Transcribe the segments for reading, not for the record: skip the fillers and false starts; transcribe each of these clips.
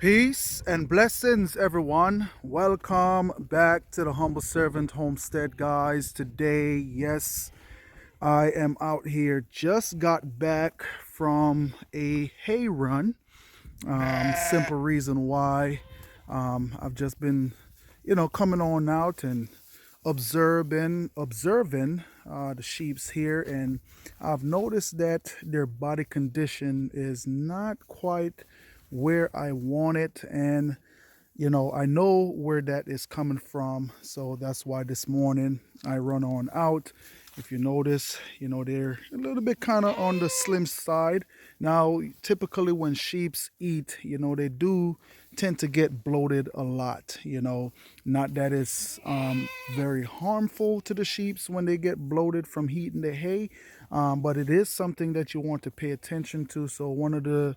Peace and blessings, everyone. Welcome back to the Humble Servant Homestead, guys. Today, yes, I am out here. Just got back from a hay run. Simple reason why I've just been, coming on out and observing the sheeps here, and I've noticed that their body condition is not quite where I want it, and I know where that is coming from. So that's why this morning I run on out. If you notice, they're a little bit kind of on the slim side. Now, typically when sheeps eat, they do tend to get bloated a lot. Not that it's very harmful to the sheeps when they get bloated from eating the hay, but it is something that you want to pay attention to. So one of the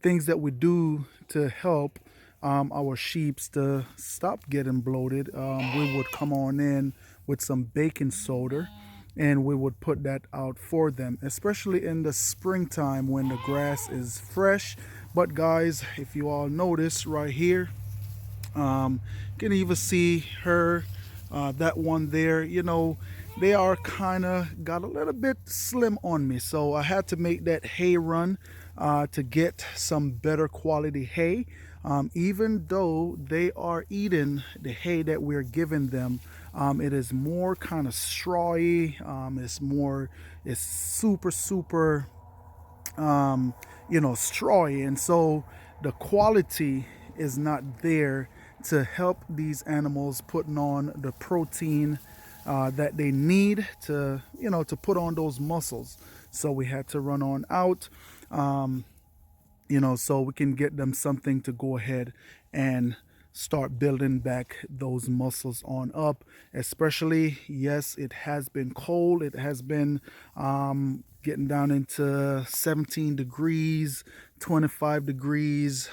things that we do to help our sheeps to stop getting bloated, we would come on in with some baking soda and we would put that out for them, especially in the springtime when the grass is fresh. But guys, if you all notice right here, you can even see her, that one there, they are kind of got a little bit slim on me. So I had to make that hay run to get some better quality hay. Even though they are eating the hay that we're giving them, it is more kind of strawy. It's super, strawy. And so the quality is not there to help these animals putting on the protein that they need to put on those muscles. So we had to run on out, so we can get them something to go ahead and start building back those muscles on up. Especially, yes, it has been cold. It has been getting down into 17 degrees, 25 degrees.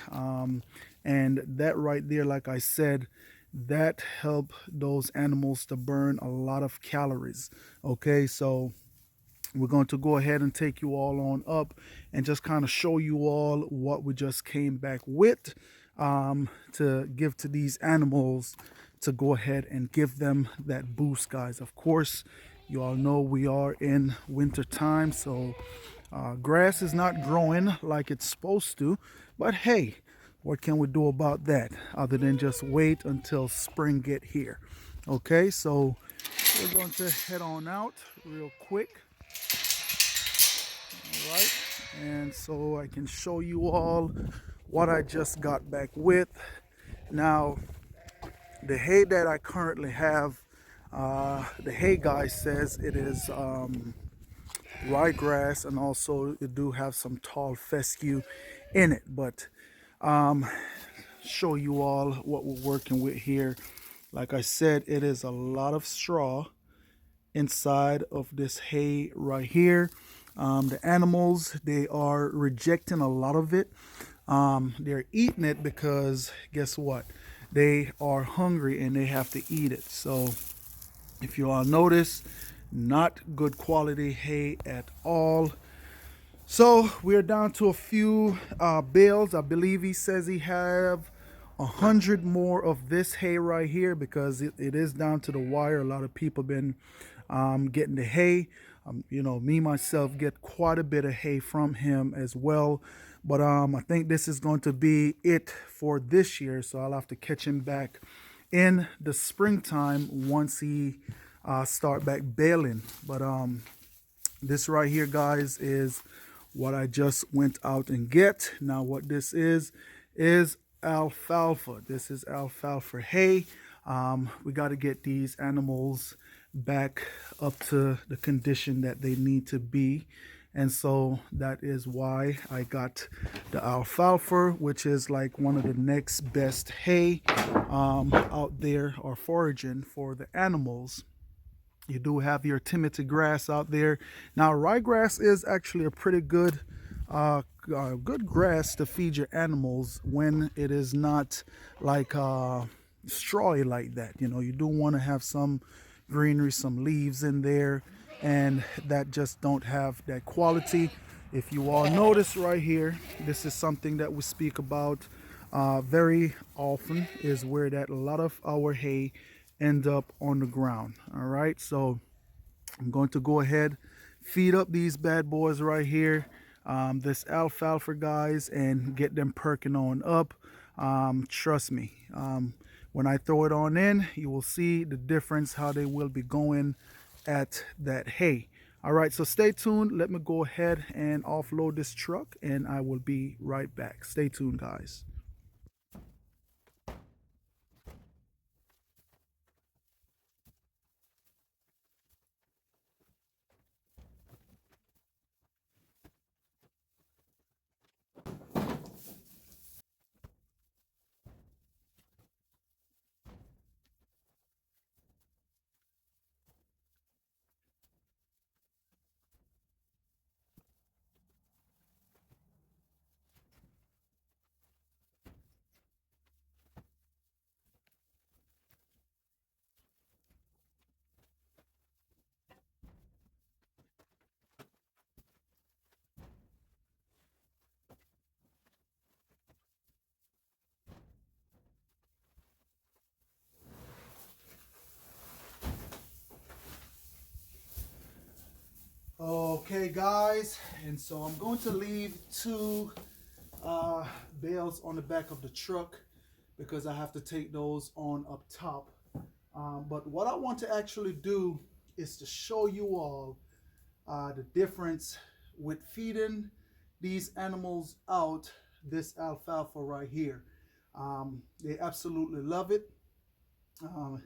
And that right there, like I said, that help those animals to burn a lot of calories. Okay, so we're going to go ahead and take you all on up and just kind of show you all what we just came back with, to give to these animals to go ahead and give them that boost, guys. Of course, you all know we are in winter time, so grass is not growing like it's supposed to. But hey, what can we do about that other than just wait until spring get here? Okay, so we're going to head on out real quick. All right, and so I can show you all what I just got back with. Now, the hay that I currently have, the hay guy says it is ryegrass, and also it do have some tall fescue in it. But show you all what we're working with here. Like I said, it is a lot of straw inside of this hay right here. The animals, they are rejecting a lot of it. They're eating it because guess what? They are hungry and they have to eat it. So if you all notice, not good quality hay at all. So we're down to a few bales. I believe he says he have 100 more of this hay right here because it is down to the wire. A lot of people been getting the hay. Me myself get quite a bit of hay from him as well. But I think this is going to be it for this year. So I'll have to catch him back in the springtime once he start back baling. But this right here, guys, is what I just went out and get. Now what this is alfalfa. This is alfalfa hay. We got to get these animals back up to the condition that they need to be, and so that is why I got the alfalfa, which is like one of the next best hay out there, or foraging for the animals. You do have your Timothy grass out there. Now, ryegrass is actually a pretty good good grass to feed your animals when it is not like strawy like that. You do want to have some greenery, some leaves in there, and that just don't have that quality. If you all notice right here, this is something that we speak about Very often is where that a lot of our hay end up on the ground. All right, so I'm going to go ahead, feed up these bad boys right here, this alfalfa guys, and get them perking on up. Trust me, when I throw it on in, you will see the difference how they will be going at that hay. All right, so stay tuned. Let me go ahead and offload this truck, and I will be right back. Stay tuned, guys. Okay, guys, and so I'm going to leave two uh, bales on the back of the truck because I have to take those on up top. But what I want to actually do is to show you all the difference with feeding these animals out this alfalfa right here. They absolutely love it. Um,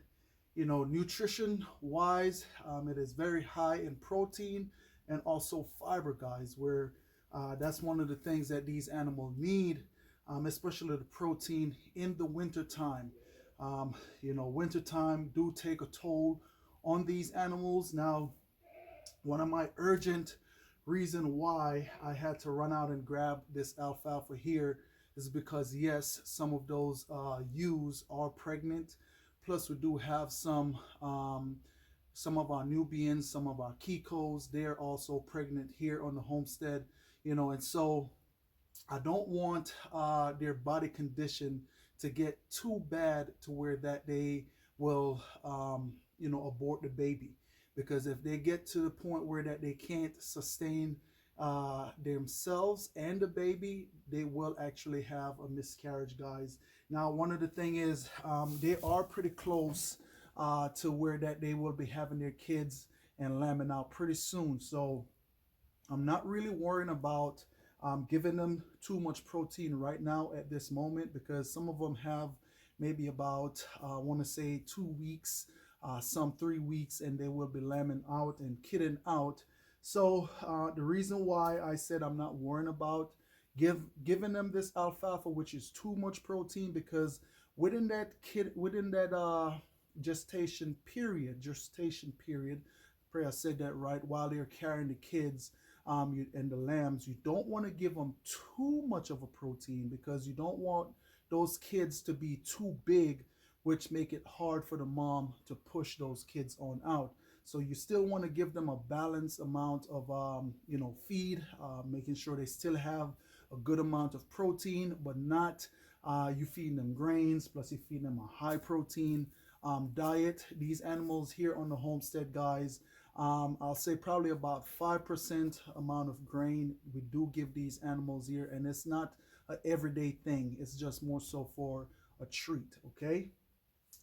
you know, nutrition wise, it is very high in protein and also fiber, guys, where that's one of the things that these animals need, especially the protein in the winter time. You know, winter time do take a toll on these animals. Now, one of my urgent reason why I had to run out and grab this alfalfa here is because yes, some of those ewes are pregnant. Plus, we do have some of our Nubians, some of our Kikos. They're also pregnant here on the homestead, you know, and so I don't want their body condition to get too bad to where that they will, you know, abort the baby. Because if they get to the point where that they can't sustain themselves and the baby, they will actually have a miscarriage, guys. Now, one of the thing is they are pretty close to where that they will be having their kids and lambing out pretty soon. So I'm not really worrying about giving them too much protein right now at this moment because some of them have maybe about, I want to say 2 weeks, some 3 weeks, and they will be lambing out and kidding out. So the reason why I said I'm not worrying about giving them this alfalfa, which is too much protein, because within that gestation period, pray I said that right, while they're carrying the kids and the lambs, you don't want to give them too much of a protein because you don't want those kids to be too big, which make it hard for the mom to push those kids on out. So you still want to give them a balanced amount of you know, feed, making sure they still have a good amount of protein, but not you feeding them grains plus you feed them a high protein diet. These animals here on the homestead, guys, I'll say probably about 5% amount of grain we do give these animals here, and it's not an everyday thing. It's just more so for a treat, okay?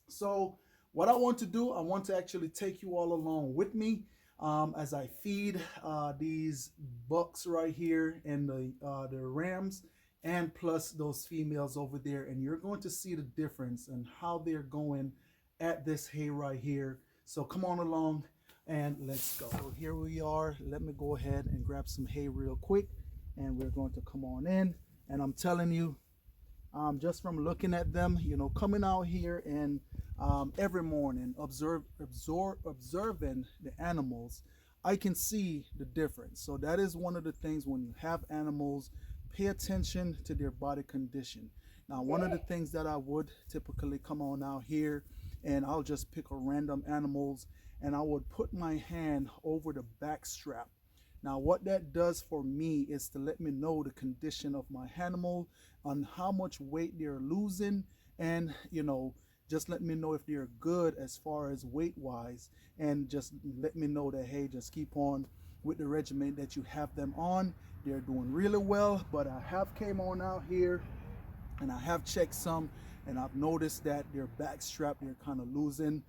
So what I want to do, I want to actually take you all along with me as I feed these bucks right here and the rams and plus those females over there, and you're going to see the difference and how they're going at this hay right here. So come on along and let's go. So here we are. Let me go ahead and grab some hay real quick, and we're going to come on in. And I'm telling you, just from looking at them, you know, coming out here and every morning observing the animals, I can see the difference. So that is one of the things when you have animals, pay attention to their body condition. Now, one of the things that I would typically come on out here, and I'll just pick a random animals, and I would put my hand over the back strap. Now, what that does for me is to let me know the condition of my animal, on how much weight they're losing, and just let me know if they're good as far as weight wise, and just let me know that, hey, just keep on with the regimen that you have them on. They're doing really well. But I have came on out here and I have checked some, and I've noticed that their back strap, they're kind of losing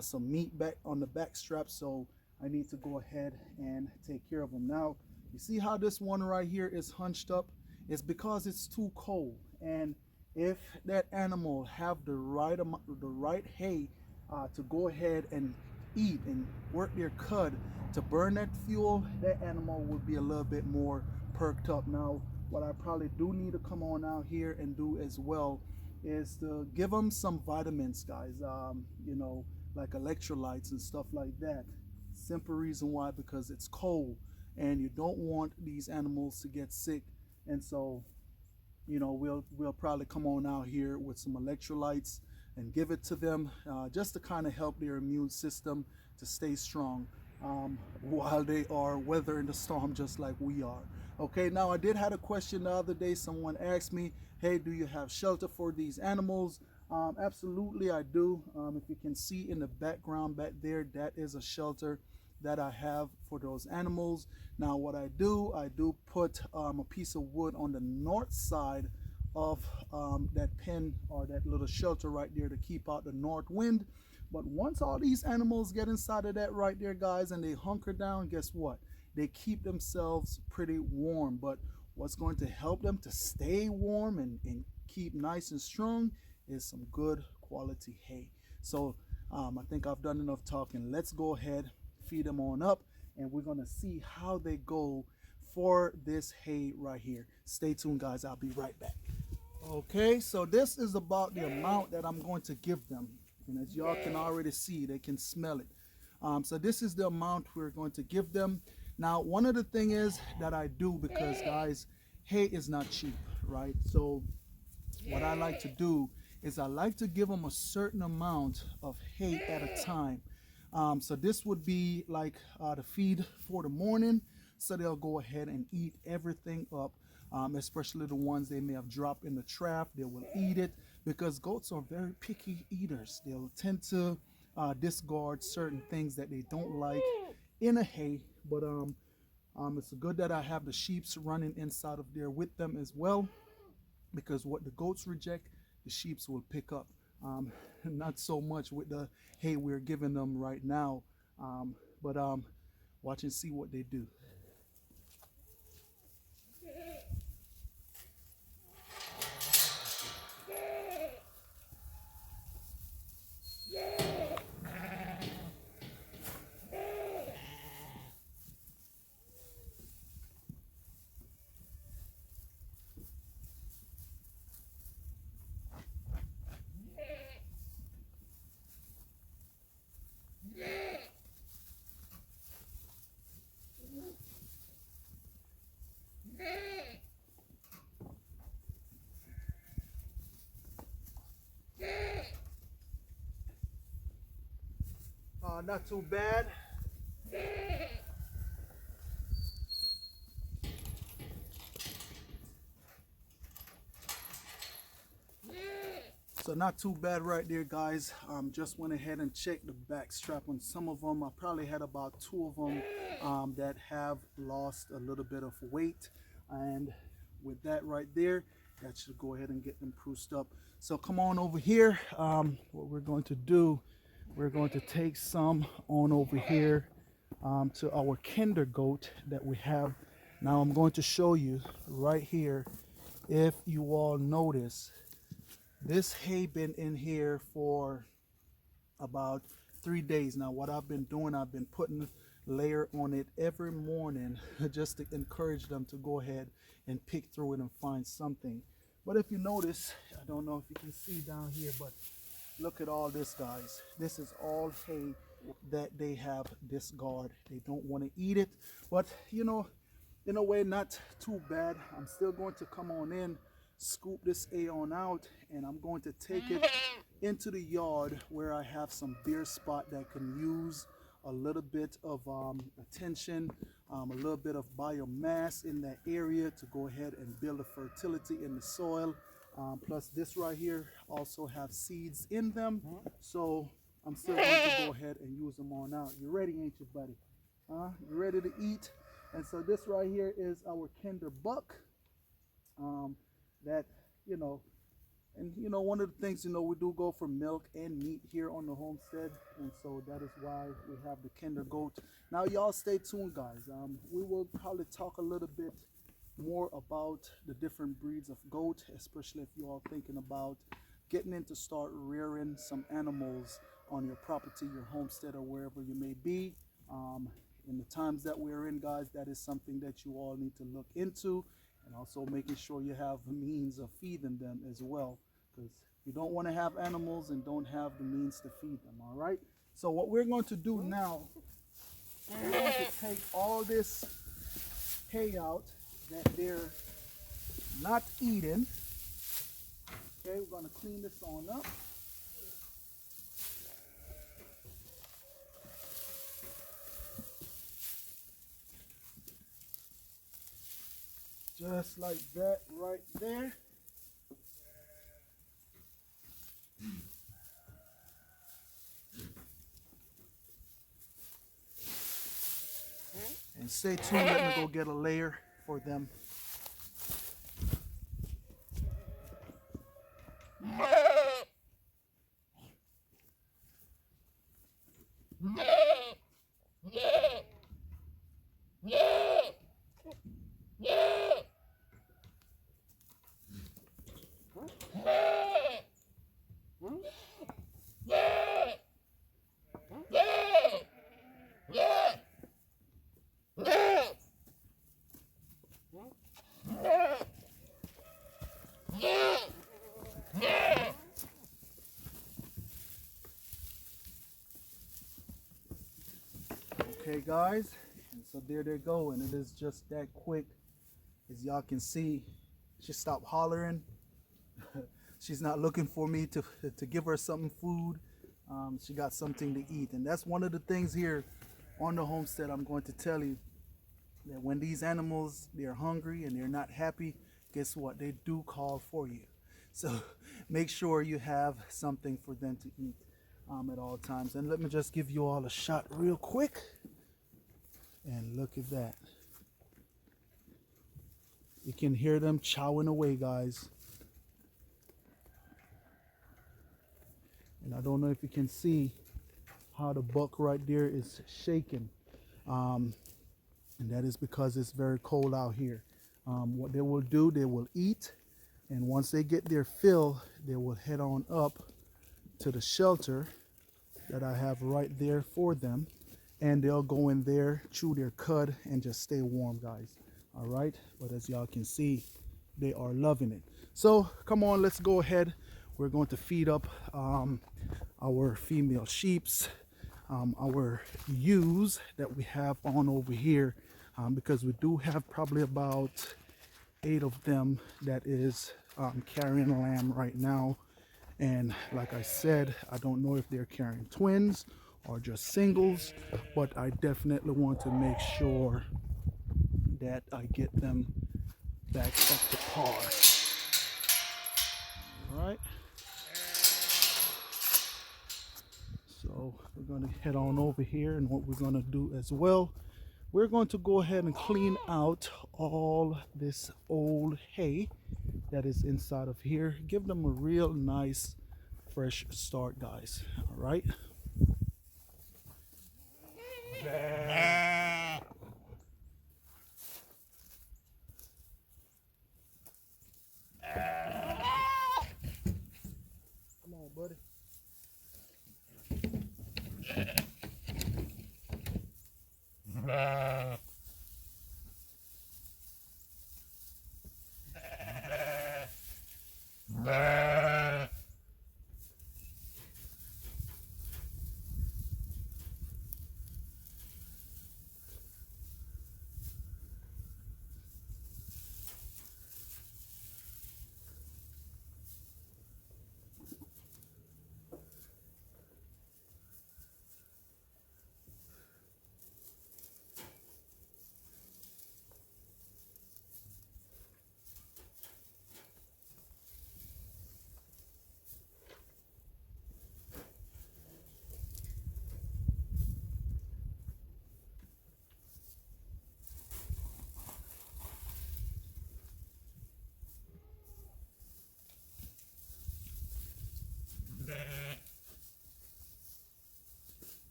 some meat back on the back strap. So I need to go ahead and take care of them. Now, you see how this one right here is hunched up? It's because it's too cold. And if that animal have the right amount, the right hay to go ahead and eat and work their cud to burn that fuel, that animal would be a little bit more perked up. Now, what I probably do need to come on out here and do as well is to give them some vitamins, guys. Like electrolytes and stuff like that. Simple reason why, because it's cold and you don't want these animals to get sick. And so we'll probably come on out here with some electrolytes and give it to them, just to kind of help their immune system to stay strong while they are weathering the storm just like we are. Okay, now I did have a question the other day. Someone asked me, hey, do you have shelter for these animals? Absolutely, I do. If you can see in the background back there, that is a shelter that I have for those animals. Now, what I do put a piece of wood on the north side of that pen, or that little shelter right there, to keep out the north wind. But once all these animals get inside of that right there, guys, and they hunker down, guess what? They keep themselves pretty warm. But what's going to help them to stay warm and keep nice and strong is some good quality hay. So I think I've done enough talking. Let's go ahead, feed them on up, and we're going to see how they go for this hay right here. Stay tuned, guys. I'll be right back. Okay, so this is about the amount that I'm going to give them. And as y'all can already see, they can smell it. So this is the amount we're going to give them. Now, one of the things is that I do, because guys, hay is not cheap, right? So what I like to do is I like to give them a certain amount of hay at a time. So this would be like the feed for the morning. So they'll go ahead and eat everything up, especially the ones they may have dropped in the trap. They will eat it, because goats are very picky eaters. They'll tend to discard certain things that they don't like in a hay. But it's good that I have the sheeps running inside of there with them as well, because what the goats reject, the sheeps will pick up. Not so much with the hay we're giving them right now, but watch and see what they do. Not too bad. So not too bad right there, guys. Just went ahead and checked the back strap on some of them. I probably had about 2 of them that have lost a little bit of weight, and with that right there, that should go ahead and get them spruced up. So come on over here. What we're going to do, we're going to take some on over here to our kinder goat that we have. Now I'm going to show you right here, if you all notice, this hay been in here for about 3 days now. What I've been doing, I've been putting layer on it every morning just to encourage them to go ahead and pick through it and find something. But if you notice, I don't know if you can see down here, but look at all this, guys. This is all hay that they have discarded. They don't want to eat it, but in a way, not too bad. I'm still going to come on in, scoop this hay on out, and I'm going to take it into the yard where I have some bare spot that can use a little bit of attention. a little bit of biomass in that area to go ahead and build the fertility in the soil. Plus this right here also have seeds in them. So I'm still going to go ahead and use them on out. You ready, ain't you, buddy? You ready to eat? And so this right here is our kinder buck. That, you know, and you know, one of the things, you know, we do go for milk and meat here on the homestead, and so that is why we have the kinder goat. Now y'all stay tuned, guys. We will probably talk a little bit more about the different breeds of goat, especially if you all thinking about getting into start rearing some animals on your property, your homestead, or wherever you may be. In the times that we're in, guys, that is something that you all need to look into, and also making sure you have the means of feeding them as well, because you don't want to have animals and don't have the means to feed them. All right, so what we're going to do now, we're going to take all this hay out that they're not eating. Okay, we're going to clean this on up. Just like that right there. And stay tuned, let me go get a layer for them. Okay, guys, and so there they go, and it is just that quick. As y'all can see, she stopped hollering. She's not looking for me to give her something food. She got something to eat, and that's one of the things here on the homestead. I'm going to tell you that when these animals, they're hungry and they're not happy, guess what? They do call for you. So make sure you have something for them to eat at all times. And let me just give you all a shot real quick. And look at that. You can hear them chowing away, guys. And I don't know if you can see how the buck right there is shaking. And that is because it's very cold out here. What they will do, they will eat. And once they get their fill, they will head on up to the shelter that I have right there for them. And they'll go in there, chew their cud, and just stay warm, guys. All right, but as y'all can see, they are loving it. So come on, let's go ahead. We're going to feed up our female sheeps, our ewes that we have on over here, because we do have probably about 8 of them that is carrying lamb right now. And like I said, I don't know if they're carrying twins or just singles, but I definitely want to make sure that I get them back up to par. All right. So we're going to head on over here, and what we're going to do as well, we're going to go ahead and clean out all this old hay that is inside of here. Give them a real nice fresh start, guys. All right. Come on, buddy.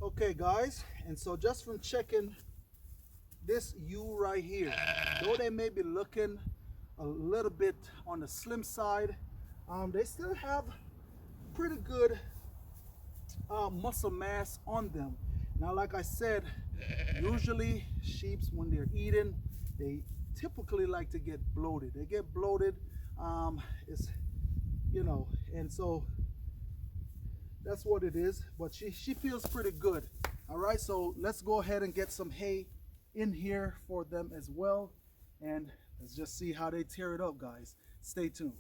Okay, guys, and so just from checking this ewe right here, though they may be looking a little bit on the slim side, they still have pretty good muscle mass on them. Now, like I said, usually sheeps, when they're eating, they typically like to get bloated. They get bloated, it's, you know, and so that's what it is. But she feels pretty good. All right, so let's go ahead and get some hay in here for them as well, and let's just see how they tear it up, guys. Stay tuned.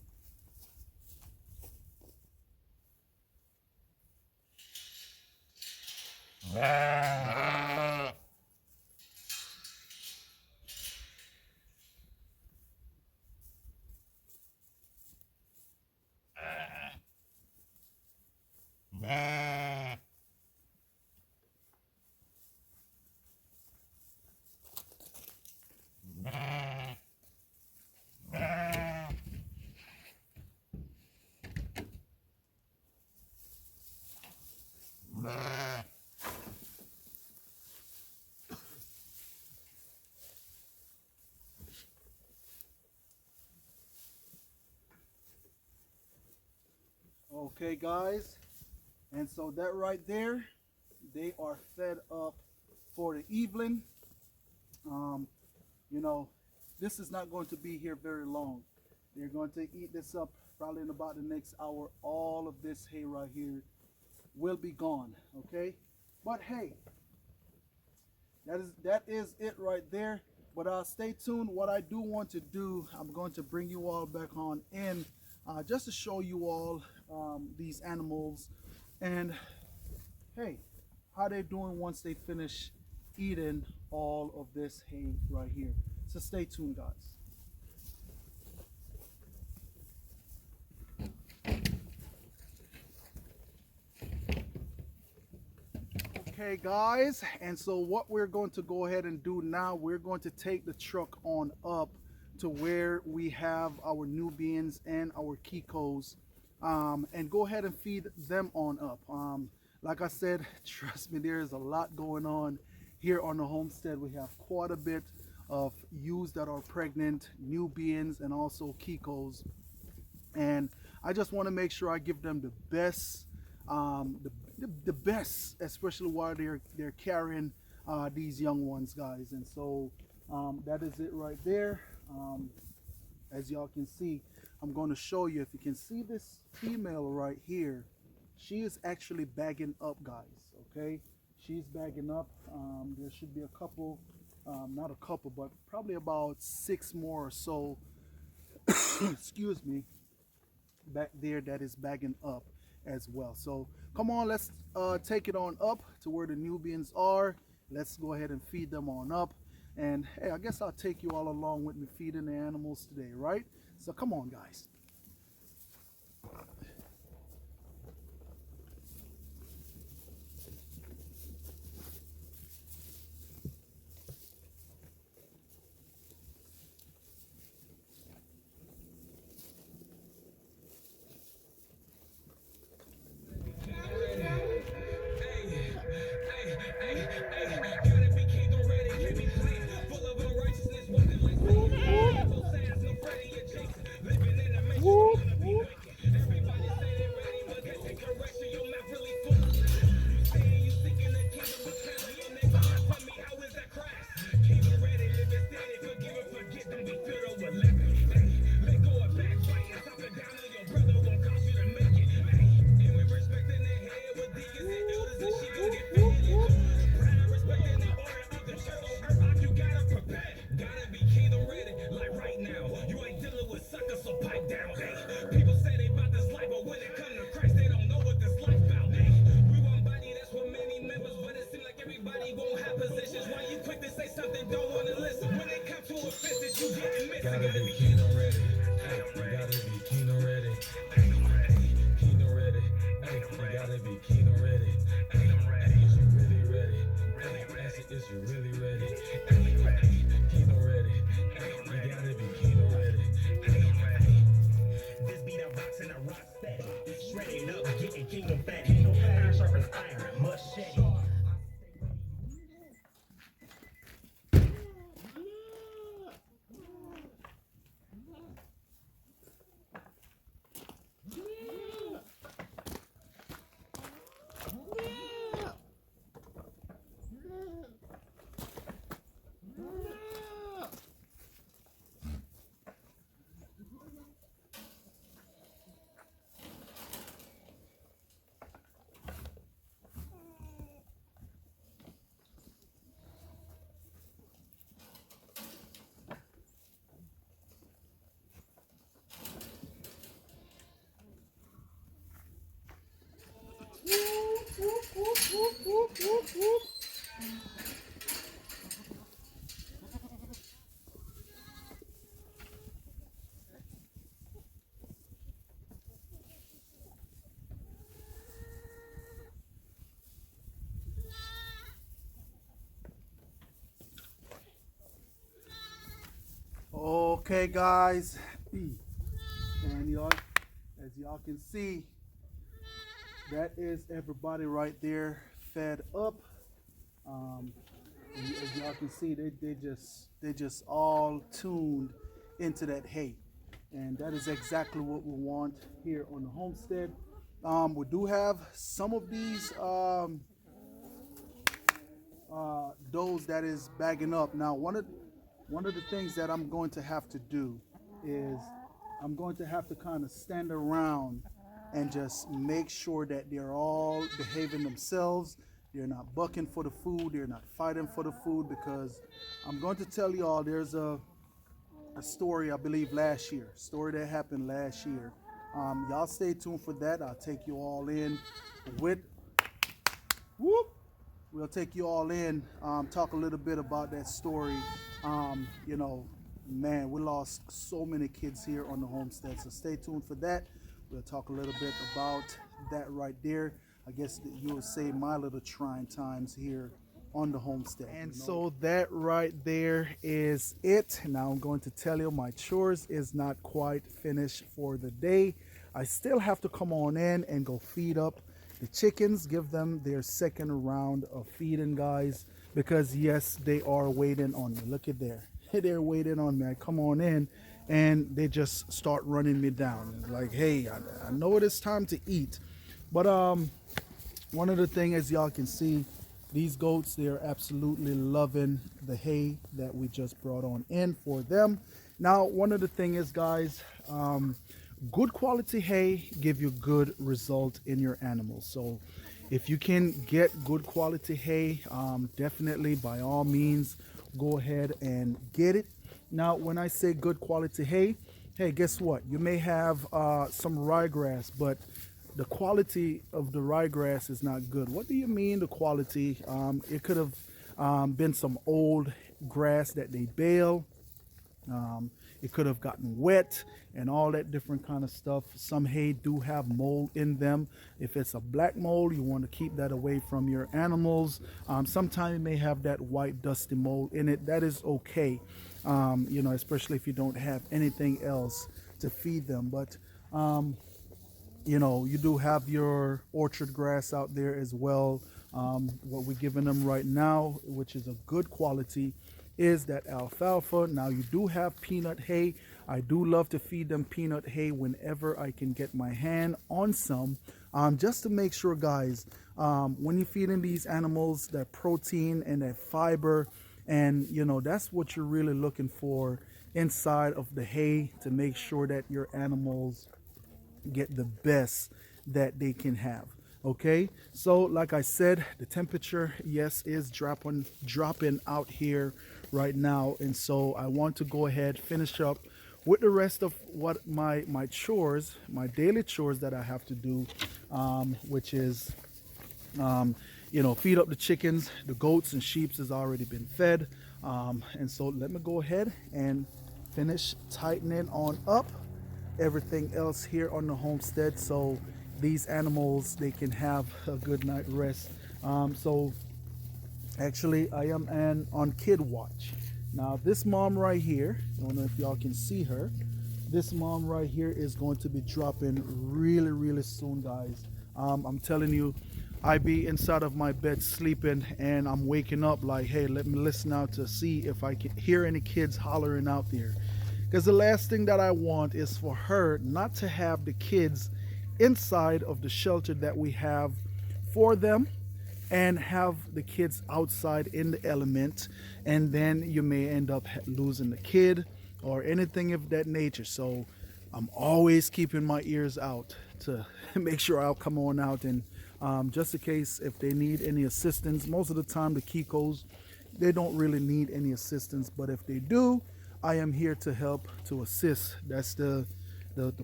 Okay, guys, and so that right there, they are fed up for the evening. You know, this is not going to be here very long. They're going to eat this up probably in about the next hour. All of this hay right here will be gone. Okay, but hey, that is it right there. But stay tuned. What I do want to do, I'm going to bring you all back on in just to show you all these animals and hey, how they're doing once they finish eating all of this hay right here. So stay tuned, guys. Okay, guys, and so what we're going to go ahead and do now, we're going to take the truck on up to where we have our Nubians and our Kikos, and go ahead and feed them on up. Like I said, trust me, there is a lot going on here on the homestead. We have quite a bit of ewes that are pregnant, Nubians, and also Kikos, and I just want to make sure I give them the best, the best, especially while they're carrying these young ones, guys. And so that is it right there. As y'all can see, I'm going to show you. If you can see this female right here, she is actually bagging up, guys. Okay, she's bagging up. There should be a couple, not a couple, but probably about 6 more or so excuse me, back there that is bagging up as well. So come on, let's take it on up to where the Nubians are. Let's go ahead and feed them on up. And hey, I guess I'll take you all along with me feeding the animals today, right? So come on, guys. Okay, guys, and y'all, as y'all can see, that is everybody right there fed up. And as y'all can see, they just all tuned into that hay, and that is exactly what we want here on the homestead. We do have some of these does that is bagging up. Now, one of the things that I'm going to have to do is I'm going to have to kind of stand around and just make sure that they're all behaving themselves. They're not bucking for the food. They're not fighting for the food, because I'm going to tell you all, there's a story, I believe last year, story that happened last year. Y'all stay tuned for that. I'll take you all in with whoop. We'll take you all in, talk a little bit about that story. You know, man, we lost so many kids here on the homestead, so stay tuned for that. We'll talk a little bit about that right there. I guess that you would say my little trying times here on the homestead. And so that right there is it. Now I'm going to tell you, my chores is not quite finished for the day. I still have to come on in and go feed up the chickens, give them their second round of feeding, guys, because yes, they are waiting on me. Look at there. They're waiting on me. I come on in and they just start running me down. It's like, hey, I know it is time to eat. But one of the things, as y'all can see, these goats, they're absolutely loving the hay that we just brought on in for them. Now, one of the things is, guys, good quality hay give you good result in your animals. So if you can get good quality hay, definitely by all means go ahead and get it. Now, when I say good quality hay, hey, guess what? You may have some ryegrass, but the quality of the ryegrass is not good. What do you mean the quality? It could have been some old grass that they bale. It could have gotten wet and all that different kind of stuff. Some hay do have mold in them. If it's a black mold, you want to keep that away from your animals. Sometimes it may have that white dusty mold in it. That is okay, you know, especially if you don't have anything else to feed them. But you know, you do have your orchard grass out there as well. What we're giving them right now, which is a good quality, is that alfalfa. Now, you do have peanut hay. I do love to feed them peanut hay whenever I can get my hand on some, just to make sure, guys, when you're feeding these animals, that protein and that fiber, and you know, that's what you're really looking for inside of the hay, to make sure that your animals get the best that they can have. Okay, so like I said, the temperature, yes, is dropping out here right now, and so I want to go ahead, finish up with the rest of what my chores, my daily chores that I have to do, which is you know, feed up the chickens. The goats and sheep has already been fed, and so let me go ahead and finish tightening on up everything else here on the homestead, so these animals, they can have a good night rest. So actually, I am on kid watch. Now, this mom right here, I don't know if y'all can see her, this mom right here is going to be dropping really soon, guys. I'm telling you, I be inside of my bed sleeping, and I'm waking up like, hey, let me listen out to see if I can hear any kids hollering out there. Because the last thing that I want is for her not to have the kids inside of the shelter that we have for them, and have the kids outside in the element, and then you may end up losing the kid or anything of that nature. So I'm always keeping my ears out to make sure I'll come on out, and just in case if they need any assistance. Most of the time the Kikos, they don't really need any assistance, but if they do, I am here to help, to assist. That's the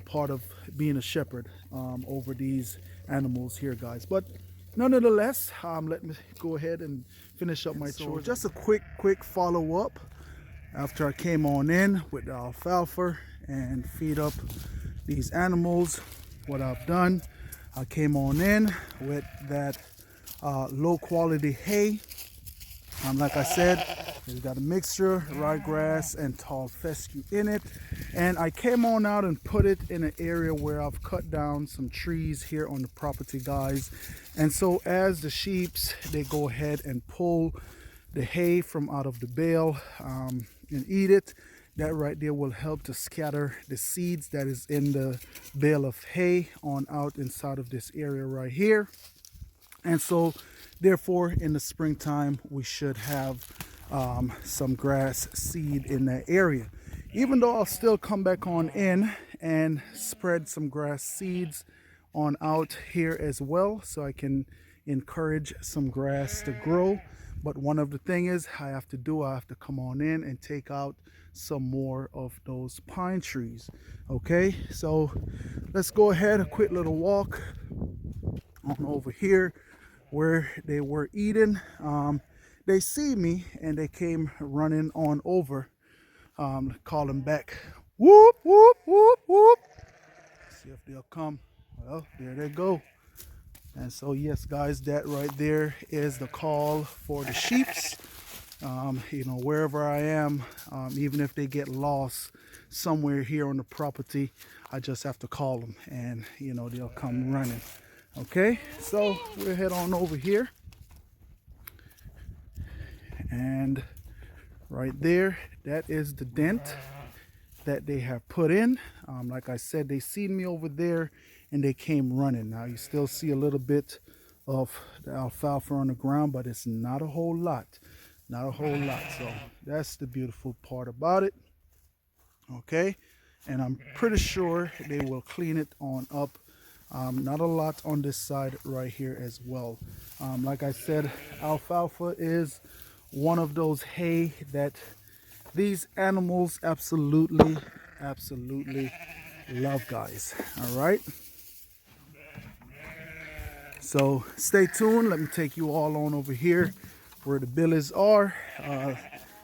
part of being a shepherd over these animals here, guys. But nonetheless, let me go ahead and finish up my chores. Just a quick follow-up after I came on in with the alfalfa and feed up these animals. What I've done, I came on in with that low quality hay. Like I said, It's got a mixture, ryegrass and tall fescue in it. And I came on out and put it in an area where I've cut down some trees here on the property, guys. And so as the sheeps, they go ahead and pull the hay from out of the bale and eat it. That right there will help to scatter the seeds that is in the bale of hay on out inside of this area right here. And so therefore in the springtime we should have some grass seed in that area. Even though I'll still come back on in and spread some grass seeds on out here as well, so I can encourage some grass to grow. But one of the thing is I have to come on in and take out some more of those pine trees. Okay, so let's go ahead, a quick little walk on over here where they were eating. They see me and they came running on over. Call them back. Whoop, whoop, whoop, whoop. See if they'll come. Well, there they go. And so yes, guys, that right there is the call for the sheeps. You know, wherever I am, even if they get lost somewhere here on the property, I just have to call them and, you know, they'll come running. Okay, so we'll head on over here. And right there, that is the dent that they have put in. Like I said, they seen me over there and they came running. Now you still see a little bit of the alfalfa on the ground, but it's not a whole lot. Not a whole lot. So that's the beautiful part about it. Okay, and I'm pretty sure they will clean it on up. Not a lot on this side right here as well. Like I said, alfalfa is one of those hay that these animals absolutely love, guys. All right, so stay tuned. Let me take you all on over here where the billies are,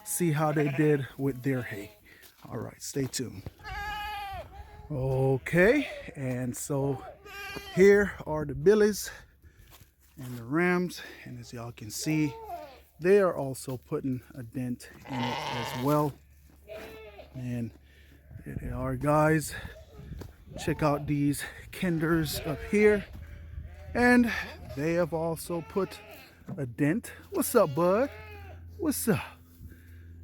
see how they did with their hay. All right, stay tuned. Okay, and so here are the billies and the rams, and as y'all can see, they are also putting a dent in it as well. And there they are, guys. Check out these kinders up here, and they have also put a dent. What's up, bud? What's up?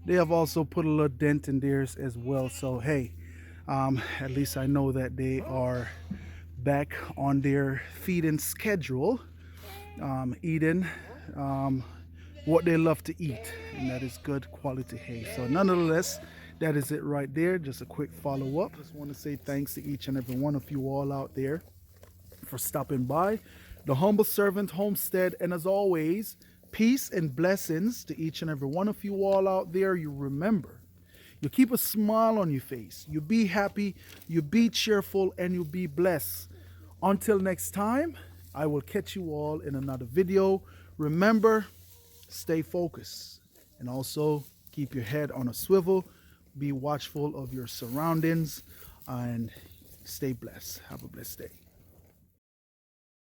They have also put a little dent in theirs as well. So hey, at least I know that they are back on their feeding schedule, eating what they love to eat, and that is good quality hay. So nonetheless, that is it right there. Just a quick follow-up. Just want to say thanks to each and every one of you all out there for stopping by the Humble Servant Homestead. And as always, peace and blessings to each and every one of you all out there. You remember, you keep a smile on your face, you be happy, you be cheerful, and you be blessed. Until next time, I will catch you all in another video. Remember, stay focused and also keep your head on a swivel. Be watchful of your surroundings and stay blessed. Have a blessed day.